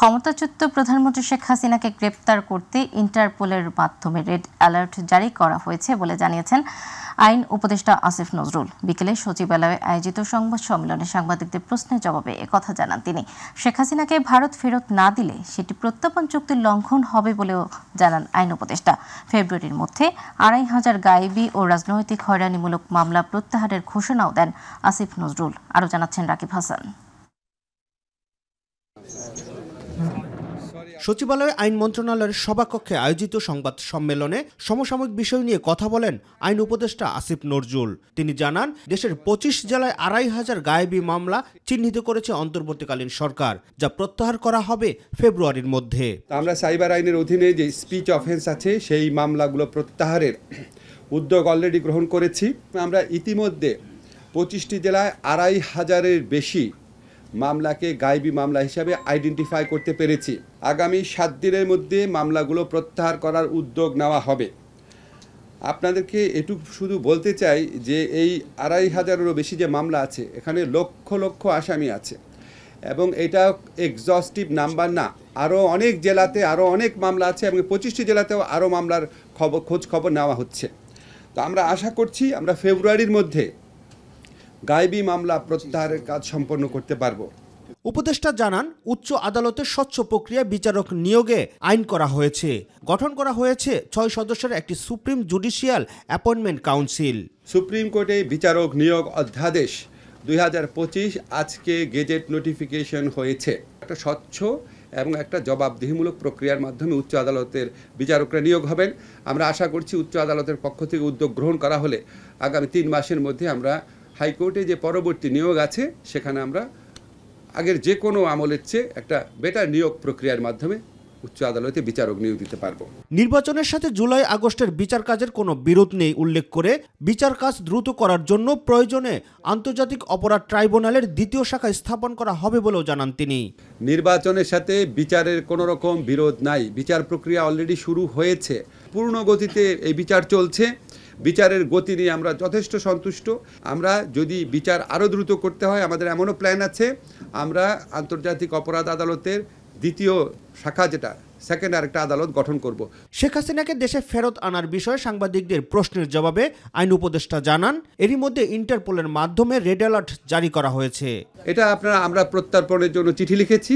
ক্ষমতাচ্যুত প্রধানমন্ত্রী শেখ হাসিনাকে গ্রেপ্তার করতে ইন্টারপোলের মাধ্যমে রেড অ্যালার্ট জারি করা হয়েছে বলে জানিয়েছেন আইন উপদেষ্টা আসিফ নজরুল। বিকেলে সচিবালয়ে আয়োজিত সংবাদ সম্মেলনে সাংবাদিকদের প্রশ্নের জবাবে একথা জানান তিনি। শেখ হাসিনাকে ভারত ফেরত না দিলে সেটি প্রত্যর্পণ চুক্তির লঙ্ঘন হবে বলেও জানান আইন উপদেষ্টা। ফেব্রুয়ারির মধ্যে ২৫০০ গায়েবী ও রাজনৈতিক হয়রানিমূলক মামলা প্রত্যাহারের ঘোষণাও দেন আসিফ নজরুল। আরও জানাচ্ছেন রাকিব হাসান। সচিবালয়ে আইন মন্ত্রণালয়ের সভাকক্ষে আয়োজিত সংবাদ সম্মেলনে সমসাময়িক বিষয় নিয়ে কথা বলেন আইন উপদেষ্টা আসিফ নজরুল। তিনি জানান, দেশের ২৫ জেলায় ২৫০০ গায়েবী মামলা চিহ্নিত করেছে অন্তর্বর্তীকালীন সরকার, যা প্রত্যাহার করা হবে ফেব্রুয়ারির মধ্যে। আমরা সাইবার আইনের অধীনে যে স্পিচ অফেন্স আছে সেই মামলাগুলো প্রত্যাহারের উদ্যোগ অলরেডি গ্রহণ করেছি। আমরা ইতিমধ্যে ২৫টি জেলায় ২৫০০-এর বেশি মামলাকে গায়েবী মামলা হিসাবে আইডেন্টিফাই করতে পেরেছি। আগামী ৭ দিনের মধ্যে মামলাগুলো প্রত্যাহার করার উদ্যোগ নেওয়া হবে। আপনাদেরকে এটুকু শুধু বলতে চাই যে এই ২৫০০-এরও বেশি যে মামলা আছে, এখানে লক্ষ লক্ষ আসামি আছে এবং এটা এক্সস্টিভ নাম্বার না। আরও অনেক জেলাতে আরও অনেক মামলা আছে এবং ২৫টি জেলাতেও আরও মামলার খোঁজ খবর নেওয়া হচ্ছে। তো আমরা আশা করছি আমরা ফেব্রুয়ারির মধ্যে গায়েবী মামলা প্রত্যাহারের কাজ সম্পন্ন করতে পারব। উপদেষ্টা জানান, উচ্চ আদালতের স্বচ্ছ প্রক্রিয়া বিচারক নিয়োগে আইন করা হয়েছে। গঠন করা হয়েছে ৬ সদস্যের একটি supreme judicial appointment council. Supreme কোর্টে বিচারক নিয়োগ অধ্যাদেশ ২০২৫ আজকে গেজেট নোটিফিকেশন হয়েছে। একটা স্বচ্ছ এবং একটা জবাবদিহিমূলক প্রক্রিয়ার মাধ্যমে উচ্চ আদালতের বিচারকরা নিয়োগ হবেন। আমরা আশা করছি উচ্চ আদালতের পক্ষ থেকে উদ্যোগ গ্রহণ করা হলে আগামী ৩ মাসের মধ্যে আমরা হাইকোর্টে যে পরবর্তী নিয়োগ আছে সেখানে আমরা আগের যে কোনো আমলের চেয়ে একটা বেটার নিয়োগ প্রক্রিয়ার মাধ্যমে উচ্চ আদালতে বিচারক নিয়োগ দিতে পারবো। নির্বাচনের সাথে জুলাই আগস্টের বিচার কাজের কোনো বিরোধ নেই উল্লেখ করে বিচার কাজ দ্রুত করার জন্য প্রয়োজনে আন্তর্জাতিক অপরাধ ট্রাইব্যুনালের ২য় শাখা স্থাপন করা হবে বলেও জানান তিনি। নির্বাচনের সাথে বিচারের কোনো রকম বিরোধ নাই। বিচার প্রক্রিয়া অলরেডি শুরু হয়েছে, পূর্ণ গতিতে এই বিচার চলছে। বিচারের গতি নিয়ে আমরা যথেষ্ট সন্তুষ্ট। আমরা যদি বিচার আরও দ্রুত করতে হয়, আমাদের এমনও প্ল্যান আছে, আমরা আন্তর্জাতিক অপরাধ আদালতের ২য় শাখা, যেটা সেকেন্ড আরেকটা আদালত গঠন করব। শেখ হাসিনাকে দেশে ফেরত আনার বিষয়ে সাংবাদিকদের প্রশ্নের জবাবে আইন উপদেষ্টা জানান, এরই মধ্যে ইন্টারপোলের মাধ্যমে রেড অ্যালার্ট জারি করা হয়েছে। এটা আমরা প্রত্যর্পণের জন্য চিঠি লিখেছি।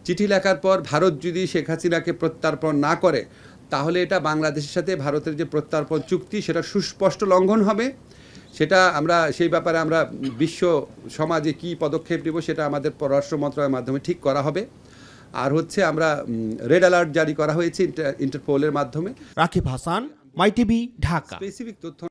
চিঠি লেখার পর ভারত যদি শেখ হাসিনাকে প্রত্যর্পণ না করে, তাহলে এটা বাংলাদেশের সাথে ভারতের যে প্রত্যর্পণ চুক্তি সেটা সুস্পষ্ট লঙ্ঘন হবে। সেটা আমরা সেই ব্যাপারে আমরা বিশ্ব সমাজে কি পদক্ষেপ নেব সেটা আমাদের পররাষ্ট্র মন্ত্রণালয়ের মাধ্যমে ঠিক করা হবে। আর হচ্ছে আমরা রেড অ্যালার্ট জারি করা হয়েছে ইন্টারপোলের মাধ্যমে। রাকিব হাসান, মাইটিভি, ঢাকা। স্পেসিফিক তথ্য।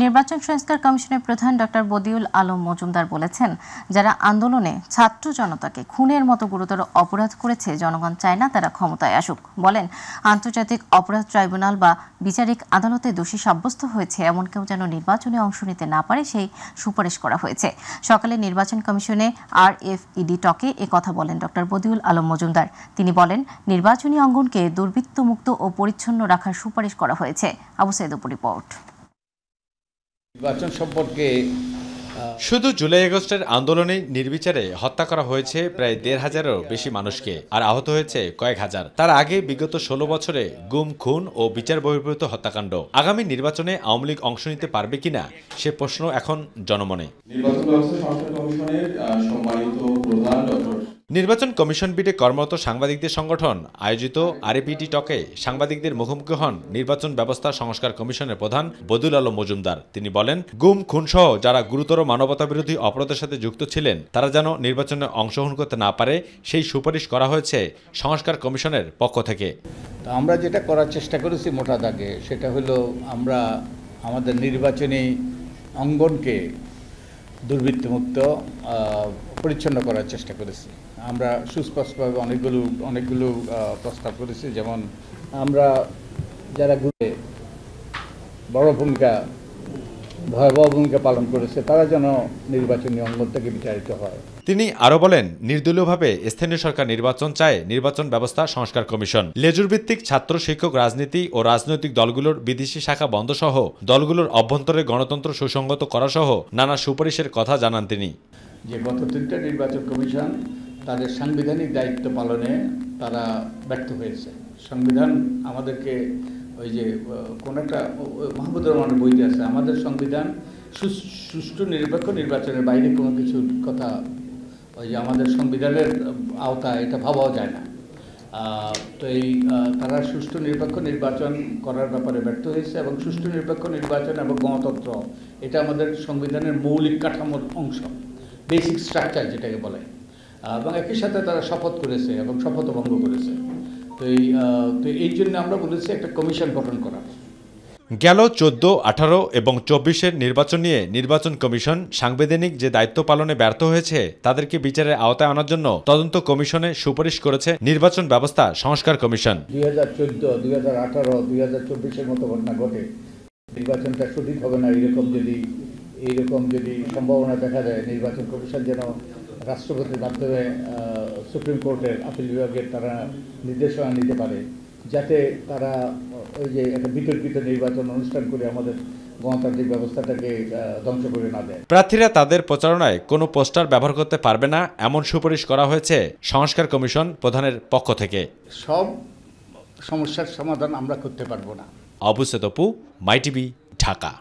নির্বাচন সংস্কার কমিশনের প্রধান ডক্টর বদিউল আলম মজুমদার বলেছেন, যারা আন্দোলনে ছাত্র জনতাকে খুনের মতো গুরুতর অপরাধ করেছে, জনগণ চায় না তারা ক্ষমতায় আসুক। বলেন, আন্তর্জাতিক অপরাধ ট্রাইব্যুনাল বা বিচারিক আদালতে দোষী সাব্যস্ত হয়েছে এমন কেউ যেন নির্বাচনে অংশ নিতে না পারে সেই সুপারিশ করা হয়েছে। সকালে নির্বাচন কমিশনে RFED টকে কথা বলেন ডক্টর বদিউল আলম মজুমদার। তিনি বলেন, নির্বাচনী অঙ্গনকে দুর্বৃত্তমুক্ত ও পরিচ্ছন্ন রাখার সুপারিশ করা হয়েছে। আবু সাইদ রিপোর্ট। নির্বাচন সম্পর্কে শুধু জুলাই আগস্টের আন্দোলনে নির্বিচারে হত্যা করা হয়েছে প্রায় ১৫০০-এরও বেশি মানুষকে, আর আহত হয়েছে কয়েক হাজার। তার আগে বিগত ১৬ বছরে গুম, খুন ও বিচার বহির্ভূত হত্যাকাণ্ড। আগামী নির্বাচনে আওয়ামী লীগ অংশ নিতে পারবে কিনা সে প্রশ্ন এখন জনমনে। নির্বাচন কমিশন বিটে কর্মরত সাংবাদিকদের সংগঠন আয়োজিত RFED টকে সাংবাদিকদের মুখোমুখি হন নির্বাচন ব্যবস্থা সংস্কার কমিশনের প্রধান বদিউল আলম মজুমদার। তিনি বলেন, গুম, খুন সহ যারা গুরুতর মানবতাবিরোধী অপরাধের সাথে যুক্ত ছিলেন তারা যেন নির্বাচনে অংশগ্রহণ করতে না পারে সেই সুপারিশ করা হয়েছে সংস্কার কমিশনের পক্ষ থেকে। আমরা যেটা করার চেষ্টা করেছি মোটা দাগে, সেটা হলো আমরা আমাদের নির্বাচনী অঙ্গনকে দুর্বৃত্তমুক্ত পরিচ্ছন্ন করার চেষ্টা করেছি। আমরা সুস্পষ্টভাবে অনেকগুলো প্রস্তাব করেছি, যেমন আমরা যারা ঘুরে ভয়াবহ ভূমিকা পালন করেছে তারা যেন নির্বাচনী অঙ্গন থেকে বিচারিত হয়। তিনি আরো বলেন, নির্দলীয়ভাবে স্থানীয় সরকার নির্বাচন চায় নির্বাচন ব্যবস্থা সংস্কার কমিশন। লেজুর ভিত্তিক ছাত্র শিক্ষক রাজনীতি ও রাজনৈতিক দলগুলোর বিদেশি শাখা বন্ধ সহ দলগুলোর অভ্যন্তরে গণতন্ত্র সুসংগত করা সহ নানা সুপারিশের কথা জানান তিনি। যে গত 3টা নির্বাচন কমিশন তাদের সাংবিধানিক দায়িত্ব পালনে তারা ব্যর্থ হয়েছে। সংবিধান আমাদেরকে ওই যে কোন একটা মাহমুদুর রহমানের বইতে আছে, আমাদের সংবিধান সুষ্ঠু নিরপেক্ষ নির্বাচনের বাইরে কোনো কিছুর কথা ওই যে আমাদের সংবিধানের আওতায় এটা ভাবাও যায় না। তো তারা সুষ্ঠু নিরপেক্ষ নির্বাচন করার ব্যাপারে ব্যর্থ হয়েছে এবং সুষ্ঠু নিরপেক্ষ নির্বাচন এবং গণতন্ত্র এটা আমাদের সংবিধানের মৌলিক কাঠামোর অংশ, বেসিক স্ট্রাকচার যেটাকে বলে। এবং একই সাথে তারা শপথ করেছে এবং শপথ ভঙ্গ করেছে। তো এই জন্য আমরা বলেছি একটা কমিশন গঠন করা। গেল 14, 18 এবং 24-এর নির্বাচন নিয়ে নির্বাচন কমিশন সাংবিধানিক যে দায়িত্ব পালনে ব্যর্থ হয়েছে তাদেরকে বিচারের আওতায় আনার জন্য তদন্ত কমিশনে সুপারিশ করেছে নির্বাচন ব্যবস্থা সংস্কার কমিশন। 2014, 2018, 2024-এর মতো ঘটনা ঘটে, নির্বাচনটা সঠিক হবে না এইরকম যদি সম্ভাবনা দেখা যায়, নির্বাচন কমিশন যেন রাষ্ট্রপতির মাধ্যমে সুপ্রিম কোর্টের আপিল বিভাগের তারা নির্দেশনা নিতে পারে, যাতে তারা ওই যে একটা বিতর্কিত নির্বাচন অনুষ্ঠান করে আমাদের গণতান্ত্রিক ব্যবস্থাটাকে ধ্বংস করে না দেয়। প্রার্থীরা তাদের প্রচারণায় কোনো পোস্টার ব্যবহার করতে পারবে না, এমন সুপারিশ করা হয়েছে সংস্কার কমিশন প্রধানের পক্ষ থেকে। সব সমস্যার সমাধান আমরা করতে পারবো না। অবু সেতপু, মাই টিভি, ঢাকা।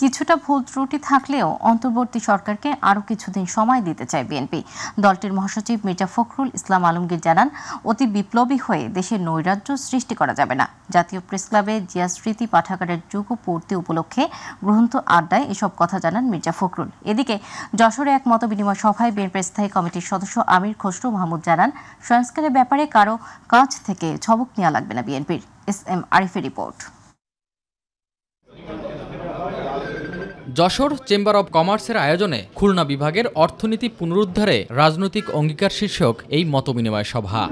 কিছুটা ভুল ত্রুটি থাকলেও অন্তর্বর্তী সরকারকে আরও কিছুদিন সময় দিতে চায় বিএনপি। দলটির মহাসচিব মির্জা ফখরুল ইসলাম আলমগীর জানান, অতি বিপ্লবী হয়ে দেশের নৈরাজ্য সৃষ্টি করা যাবে না। জাতীয় প্রেসক্লাবে জিয়া স্মৃতি পাঠাগারের যুগপূর্তি উপলক্ষে গ্রন্থ আড্ডায় এসব কথা জানান মির্জা ফখরুল। এদিকে যশোরে এক মতবিনিময় সভায় বিএনপির স্থায়ী কমিটির সদস্য আমির খসরু মাহমুদ জানান, সংস্কারের ব্যাপারে কারো কাছ থেকে ছবক নেওয়া লাগবে না বিএনপির। SM আরিফের রিপোর্ট। যশোর চেম্বার অব কমার্সের আয়োজনে খুলনা বিভাগের অর্থনীতি পুনরুদ্ধারে রাজনৈতিক অঙ্গীকার শীর্ষক এই মতবিনিময় সভা।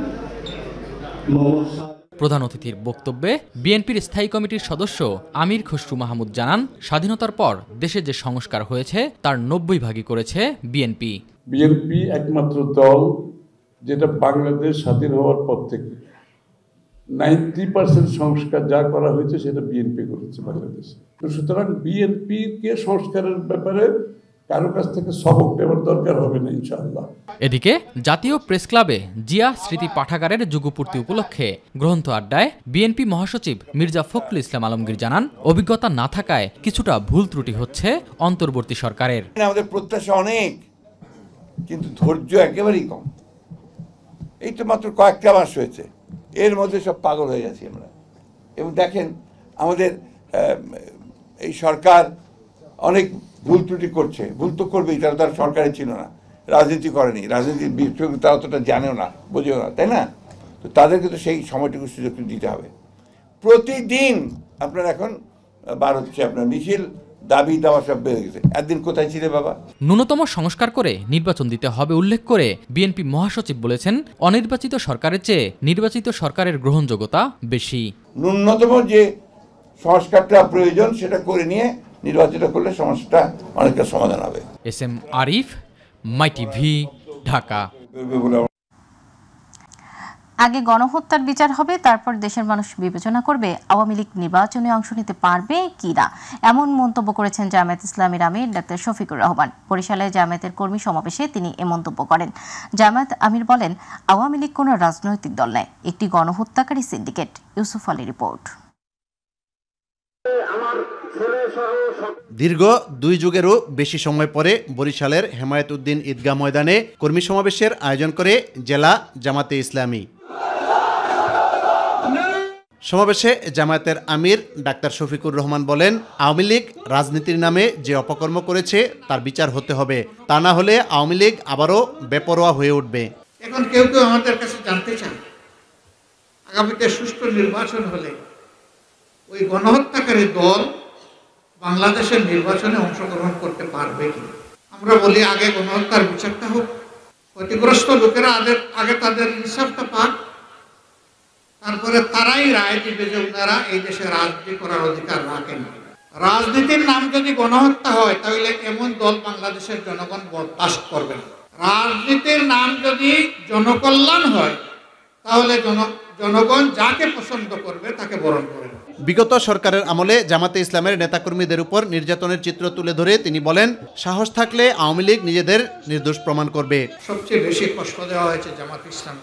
প্রধান অতিথির বক্তব্যে বিএনপির স্থায়ী কমিটির সদস্য আমির খসরু মাহমুদ জানান, স্বাধীনতার পর দেশে যে সংস্কার হয়েছে তার 90 ভাগই করেছে বিএনপি। বিএনপি একমাত্র দল যেটা বাংলাদেশ স্বাধীন হওয়ার পর থেকে 90% সংস্কার যা করা হয়েছে সেটা বিএনপি করেছে বাংলাদেশে। সুতরাং বিএনপিকে সংস্কারের ব্যাপারে কারো কাছ থেকে সবক নেওয়ার দরকার হবে না ইনশাআল্লাহ। এদিকে জাতীয় প্রেস ক্লাবে জিয়া স্মৃতি পাঠাগারের যুগপূর্তি উপলক্ষে গ্রন্থ আড্ডায় বিএনপি মহাসচিব মির্জা ফখরুল ইসলাম আলমগীর জানান, অভিজ্ঞতা না থাকায় কিছুটা ভুল ত্রুটি হচ্ছে অন্তর্বর্তী সরকারের। আমাদের প্রত্যাশা অনেক, কিন্তু ধৈর্য একেবারেই কম। এই তো মাত্র কয়েকটা মাস হয়েছে, এর মধ্যে সব পাগল হয়ে গেছি আমরা। এবং দেখেন আমাদের এই সরকার অনেক ভুল ত্রুটি করছে, ভুল তো করবেই, তারা তার সরকারে ছিল না, রাজনীতি করেনি, রাজনীতির বিষয় তারা অতটা জানেও না, বোঝেও না, তাই না? তো তাদেরকে তো সেই সময়টুকু সুযোগ দিতে হবে। প্রতিদিন আপনার এখন বার হচ্ছে আপনার মিছিল, দাবি দাওয়া সব বেড়ে গেছে। একদিন কোথায় ছিলে বাবা? ন্যূনতম সংস্কার করে নির্বাচন দিতে হবে উল্লেখ করে বিএনপি মহাসচিব বলেছেন, অনির্বাচিত সরকারের চেয়ে নির্বাচিত সরকারের গ্রহণযোগ্যতা বেশি। ন্যূনতম যে সংস্কারটা প্রয়োজন সেটা করে নিয়ে নির্বাচিত করলে সমস্যাটা অনেকটা সমাধান হবে। SM আরিফ, মাই টিভি, ঢাকা। আগে গণহত্যার বিচার হবে, তারপর দেশের মানুষ বিবেচনা করবে আওয়ামী লীগ নির্বাচনে অংশ নিতে পারবে কিনা, এমন মন্তব্য করেছেন জামায়াত ইসলামীর আমির ডাক্তার শফিকুর রহমান। বরিশালে জামায়াতের কর্মী সমাবেশে তিনি এ মন্তব্য করেন। জামায়াত আমির বলেন, আওয়ামী লীগ কোনো রাজনৈতিক দল নয়, একটি গণহত্যাকারী সিন্ডিকেট। ইউসুফ আলী রিপোর্ট। দীর্ঘ 2 যুগেরও বেশি সময় পরে বরিশালের হেমায়েতউদ্দিন ঈদগাহ ময়দানে কর্মী সমাবেশের আয়োজন করে জেলা জামাতে ইসলামী। সমাবেশে জামায়াতের আমির ডাক্তার শফিকুর রহমান বলেন, আওয়ামী লীগ রাজনীতির নামে যে অপকর্ম করেছে তার বিচার হতে হবে, তা না হলে আওয়ামী লীগ আবারও বেপরোয়া হয়ে উঠবে। এখন কেউ কেউ আমাদের কাছে জানতে চান, আগামীতে সুষ্ঠু নির্বাচন হলে ওই গণহত্যাকারী দল বাংলাদেশের নির্বাচনে অংশগ্রহণ করতে পারবে কি? আমরা বলি আগে গণহত্যার বিচারটা হোক, ক্ষতিগ্রস্ত লোকেরা আগে তাদের ইনসাফটা পাক, তারপরে তারাই রায় দিবে যে ওনারা এই দেশে রাজনীতি করার অধিকার রাখেন। রাজনীতির নাম যদি গণহত্যা হয় তাহলে এমন দল বাংলাদেশের জনগণ বরদাস্ত করবে না। রাজনীতির নাম যদি জনকল্যাণ হয় তাহলে জনগণ যাকে পছন্দ করবে তাকে বরণ করে। বিগত সরকারের আমলে জামাতে ইসলামের নেতাকর্মীদের উপর নির্যাতনের চিত্র তুলে ধরে তিনি বলেন, সাহস থাকলে আওয়ামী লীগ নিজেদের নির্দোষ প্রমাণ করবে। সবচেয়ে বেশি কষ্ট দেওয়া হয়েছে জামাত ইসলাম,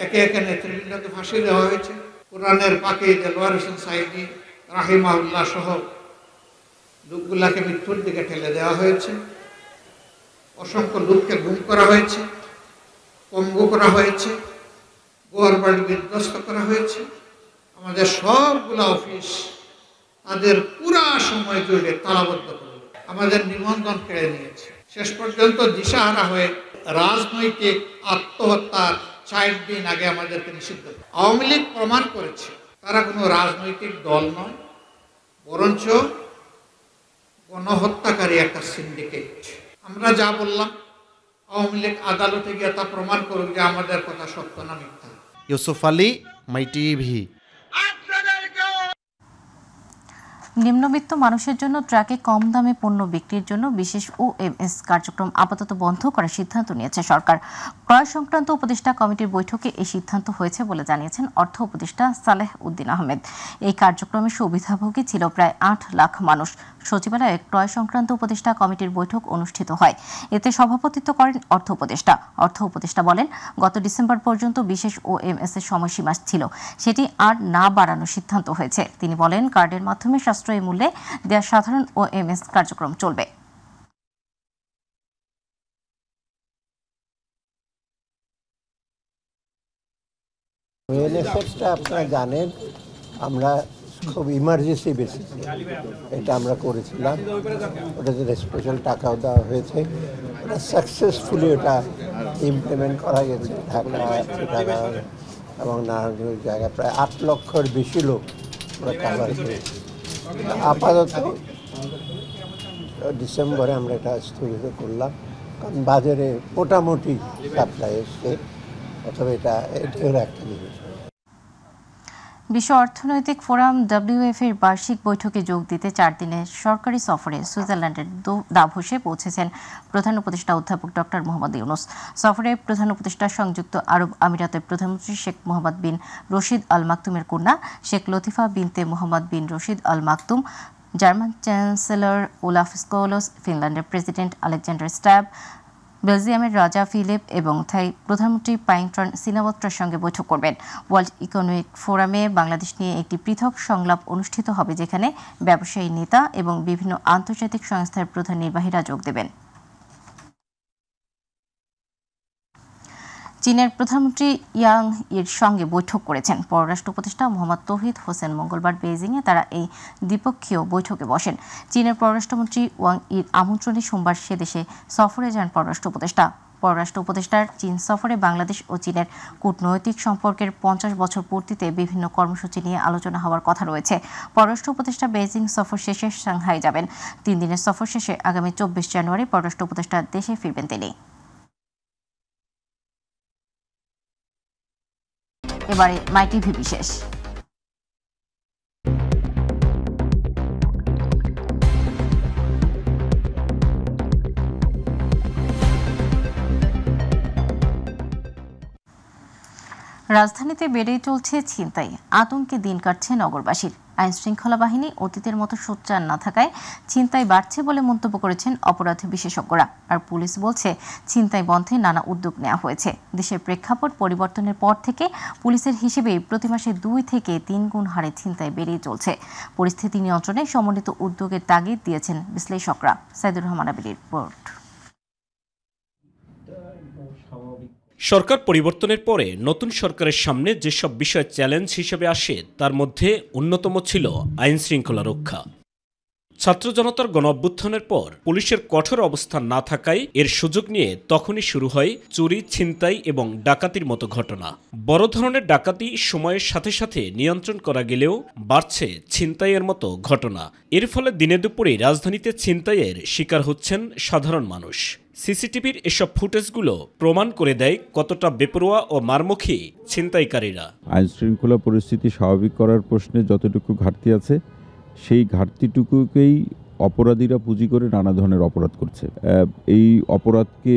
একে একে নেতৃবৃন্দকে ফাঁসি দেওয়া হয়েছে। কোরআনের পাকে দেলোয়ার হোসেন সাইদি রাহিমাহুল্লাহ সহ লোকগুলাকে মৃত্যুর দিকে ঠেলে দেওয়া হয়েছে। অসংখ্য লোককে গুম করা হয়েছে, পঙ্গু করা হয়েছে, গোয়ার বাড়ি বিধ্বস্ত করা হয়েছে। আমাদের সবগুলা অফিস তাদের পুরা সময় জুড়ে তালাবদ্ধ করে আমাদের নিবন্ধন কেড়ে নিয়েছে। শেষ পর্যন্ত দিশাহারা হয়ে রাজনৈতিক আত্মহত্যার 4 দিন আগে আমাদেরকে নিষিদ্ধ করে। আওয়ামী লীগ প্রমাণ করেছে তারা কোনো রাজনৈতিক দল নয়, বরঞ্চ গণহত্যাকারী একটা সিন্ডিকেট। আমরা যা বললাম আওয়ামী লীগ আদালতে গিয়ে তা প্রমাণ করুক যে আমাদের কথা সত্য না মিথ্যা। ইউসুফ আলী, মাই টিভি। নিম্নবিত্ত মানুষের জন্য ট্রাকে কম দামে পণ্য বিক্রির জন্য বিশেষ ওএমএস কার্যক্রম আপাতত বন্ধ করার সিদ্ধান্ত নিয়েছে সরকার। ক্রয় সংক্রান্ত উপদেষ্টা কমিটির বৈঠকে এই সিদ্ধান্ত হয়েছে বলে জানিয়েছেন অর্থ উপদেষ্টা সালেহ উদ্দিন আহমেদ। এই কার্যক্রমের সুবিধাভোগী ছিল প্রায় 8 লাখ মানুষ। সচিবালয়ে ক্রয় সংক্রান্ত উপদেষ্টা কমিটির বৈঠক অনুষ্ঠিত হয়। এতে সভাপতিত্ব করেন অর্থ উপদেষ্টা। অর্থ উপদেষ্টা বলেন, গত ডিসেম্বর পর্যন্ত বিশেষ ওএমএস এর সময়সীমা ছিল, সেটি আর না বাড়ানোর সিদ্ধান্ত হয়েছে। তিনি বলেন, কার্ডের মাধ্যমে সাশ্রয়ী মূল্যে দেয়া সাধারণ ওএমএস কার্যক্রম চলবে। ওএনএসএসটা আপনারা জানেন, আমরা খুব ইমার্জেন্সি বেসিসে এটা আমরা করেছিলাম। ওটাতে স্পেশাল টাকাও দেওয়া হয়েছে। ওটা সাকসেসফুলি ওটা ইমপ্লিমেন্ট করা গেছে ঢাকা, চিটাগাং এবং নানান জায়গায় প্রায় 8 লক্ষর বেশি লোক ওরা কাভার করেছে। আপাতত ডিসেম্বরে আমরা এটা স্থগিত করলাম, কারণ বাজারে মোটামুটি সাপ্লাই এসছে। অথবা এটাও একটা জিনিস। বিশ্ব অর্থনৈতিক ফোরাম WF এর বার্ষিক বৈঠকে যোগ দিতে 4 দিনের সরকারি সফরে সুইজারল্যান্ডের দাভোসে পৌঁছেছেন প্রধান উপদেষ্টা অধ্যাপক ডক্টর মোহাম্মদ ইউনূস। সফরে প্রধান উপদেষ্টা সংযুক্ত আরব আমিরাতের প্রধানমন্ত্রী শেখ মোহাম্মদ বিন রশিদ আল মাকতুমের কন্যা Sheikh Latifa bint Mohammed bin Rashid Al Maktoum, German chancellor Olaf Scholz, ফিনল্যান্ডের প্রেসিডেন্ট আলেকজান্ডার স্ট্যাব, বেলজিয়ামের রাজা ফিলিপ এবং থাই প্রধানমন্ত্রী পাইংটন সিনাওয়াত্রার সঙ্গে বৈঠক করবেন। ওয়ার্ল্ড ইকোনমিক ফোরামে বাংলাদেশ নিয়ে একটি পৃথক সংলাপ অনুষ্ঠিত হবে, যেখানে ব্যবসায়ী নেতা এবং বিভিন্ন আন্তর্জাতিক সংস্থার প্রধান নির্বাহীরা যোগ দেবেন। চীনের প্রধানমন্ত্রী ইয়াং ইর সঙ্গে বৈঠক করেছেন পররাষ্ট্র উপদেষ্টা মোহাম্মদ তৌহিদ হোসেন। মঙ্গলবার বেইজিংয়ে তারা এই দ্বিপক্ষীয় বৈঠকে বসেন। চীনের পররাষ্ট্রমন্ত্রী ওয়াং ইর আমন্ত্রণে সোমবার সে দেশে সফরে যান পররাষ্ট্র উপদেষ্টা। পররাষ্ট্র উপদেষ্টার চীন সফরে বাংলাদেশ ও চীনের কূটনৈতিক সম্পর্কের 50 বছর পূর্তিতে বিভিন্ন কর্মসূচি নিয়ে আলোচনা হওয়ার কথা রয়েছে। পররাষ্ট্র উপদেষ্টা বেইজিং সফর শেষে সাংহাই যাবেন। 3 দিনের সফর শেষে আগামী 24 জানুয়ারি পররাষ্ট্র উপদেষ্টা দেশে ফিরবেন তিনি। এবারে মাই টিভি বিশেষ। রাজধানীতে বেড়েই চলছে ছিনতাই, আতঙ্কে দিন কাটছে নগরবাসীর। আইন শৃঙ্খলা বাহিনী অতীতের মতো সোচ্চার না থাকায় ছিনতাই বাড়ছে বলে মন্তব্য করেছেন অপরাধ বিশেষজ্ঞরা। আর পুলিশ বলছে ছিনতাই বন্ধে নানা উদ্যোগ নেওয়া হয়েছে। দেশের প্রেক্ষাপট পরিবর্তনের পর থেকে পুলিশের হিসেবে প্রতি মাসে 2 থেকে 3 গুণ হারে ছিনতাই বেড়েই চলছে। পরিস্থিতি নিয়ন্ত্রণে সমন্বিত উদ্যোগের তাগিদ দিয়েছেন বিশ্লেষকরা। সাইদুর রহমান আবিরের রিপোর্ট। সরকার পরিবর্তনের পরে নতুন সরকারের সামনে যেসব বিষয় চ্যালেঞ্জ হিসেবে আসে তার মধ্যে অন্যতম ছিল আইন শৃঙ্খলা রক্ষা। ছাত্র জনতার গণ-অভ্যুত্থানের পর পুলিশের কঠোর অবস্থান না থাকায় এর সুযোগ নিয়ে তখনই শুরু হয় চুরি, ছিনতাই এবং ডাকাতির মতো ঘটনা। বড় ধরনের ডাকাতি সময়ের সাথে সাথে নিয়ন্ত্রণ করা গেলেও বাড়ছে ছিনতাইয়ের মতো ঘটনা। এর ফলে দিনে দুপুরে রাজধানীতে ছিনতাইয়ের শিকার হচ্ছেন সাধারণ মানুষ। সিসিটিভির এসব ফুটেজগুলো প্রমাণ করে দেয় কতটা বেপরোয়া ও মারমুখী ছিনতাইকারীরা। আইন শৃঙ্খলা পরিস্থিতি স্বাভাবিক করার প্রশ্নে যতটুকু ঘাটতি আছে সেই ঘাটতিটুকুকেই অপরাধীরা পুঁজি করে নানা ধরনের অপরাধ করছে। এই অপরাধকে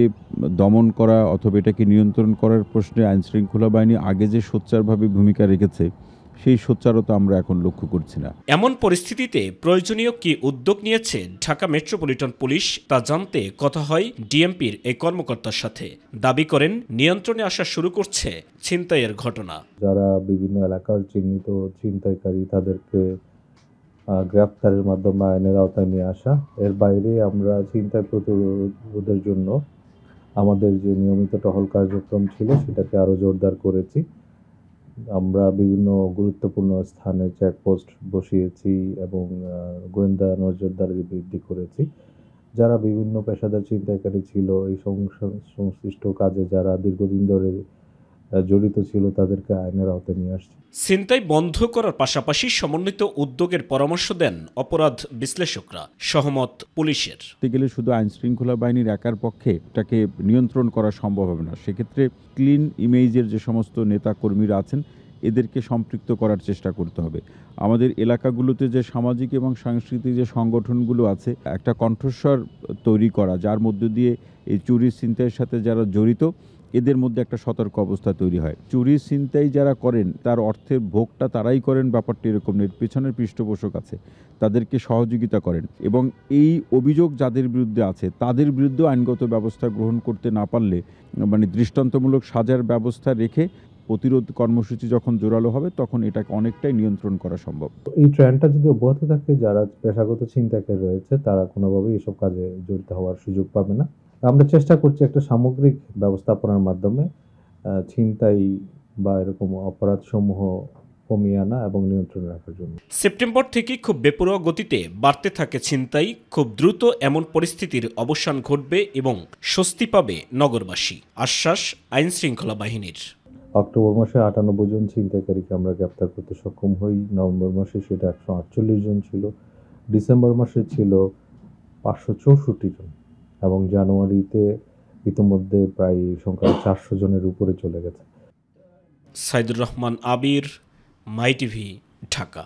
দমন করা অথবা এটাকে নিয়ন্ত্রণ করার প্রশ্নে আইন শৃঙ্খলা বাহিনী আগে যে সোচ্চারভাবে ভূমিকা রেখেছে সেই সোচ্চারতা আমরা এখন লক্ষ্য করছি না। এমন পরিস্থিতিতে প্রয়োজনীয় কি উদ্যোগ নিয়েছে ঢাকা মেট্রোপলিটন পুলিশ তা জানতে কথা হয় ডিএমপির এই কর্মকর্তার সাথে। দাবি করেন নিয়ন্ত্রণে আসা শুরু করছে ছিনতাইয়ের ঘটনা। যারা বিভিন্ন এলাকার চিহ্নিত ছিনতাইকারী তাদেরকে গ্রেফতারের মাধ্যমে আইনের আওতায় নিয়ে আসা। এর বাইরে আমরা ছিনতাই প্রতিরোধের জন্য আমাদের যে নিয়মিত টহল কার্যক্রম ছিল সেটাকে আরো জোরদার করেছি। আমরা বিভিন্ন গুরুত্বপূর্ণ স্থানে চেকপোস্ট বসিয়েছি এবং গোয়েন্দা নজরদারি বৃদ্ধি করেছি। যারা বিভিন্ন পেশাদার ছিনতাইকারী ছিল, এই সংশ্লিষ্ট কাজে যারা দীর্ঘদিন ধরে জড়িত ছিল তাদেরকে আইনের আওতায় নিয়ে আসছে। ছিনতাই বন্ধ করার পাশাপাশি সমন্বিত উদ্যোগের পরামর্শ দেন অপরাধ বিশ্লেষকরা। সহমত পুলিশের। গেলে শুধু আইন শৃঙ্খলা বাহিনীর একার পক্ষে এটাকে নিয়ন্ত্রণ করা সম্ভব হবে না। সেক্ষেত্রে ক্লিন ইমেজের যে সমস্ত নেতা কর্মীরা আছেন এদেরকে সম্পৃক্ত করার চেষ্টা করতে হবে। আমাদের এলাকাগুলোতে যে সামাজিক এবং সাংস্কৃতিক যে সংগঠনগুলো আছে একটা কণ্ঠস্বর তৈরি করা, যার মধ্য দিয়ে এই চুরি ছিনতাইয়ের সাথে যারা জড়িত এদের মধ্যে একটা সতর্ক অবস্থা তৈরি হয়। চুরি ছিনতাই যারা করেন তার অর্থের ভোগটা তারাই করেন, ব্যাপারটি এরকম নেই, পেছনের পৃষ্ঠপোষক আছে, তাদেরকে সহযোগিতা করেন এবং এই অভিযোগ যাদের বিরুদ্ধে আছে তাদের বিরুদ্ধে আইনগত ব্যবস্থা গ্রহণ করতে না পারলে মানে দৃষ্টান্তমূলক সাজার ব্যবস্থা রেখে প্রতিরোধ কর্মসূচি যখন জোরালো হবে তখন এটাকে অনেকটাই নিয়ন্ত্রণ করা সম্ভব। এই ট্রেন্ডটা যদি অব্যাহত থাকে, যারা পেশাগত ছিনতাইকারী রয়েছে তারা কোনোভাবেই এসব কাজে জড়িত হওয়ার সুযোগ পাবে না। আমরা চেষ্টা করছি একটা সামগ্রিক ব্যবস্থাপনার মাধ্যমে ছিনতাই বা এরকম অপরাধ সমূহ কমিয়ে আনা এবং নিয়ন্ত্রণে রাখার জন্য। সেপ্টেম্বর থেকে খুব বেপরোয়া গতিতে বাড়তে থাকে ছিনতাই। খুব দ্রুত এমন পরিস্থিতির অবসান ঘটবে এবং স্বস্তি পাবে নগরবাসী। আশ্বাস আইন শৃঙ্খলা বাহিনীর। অক্টোবর মাসে 98 জন ছিনতাইকারীকে আমরা গ্রেপ্তার করতে সক্ষম হই। নভেম্বর মাসে সেটা 148 জন ছিল। ডিসেম্বর মাসে ছিল 564 জন এবং জানুয়ারিতে ইতিমধ্যে প্রায় সংখ্যা 400 জনের উপরে চলে গেছে। সাইদুর রহমান আবির, মাই টিভি, ঢাকা।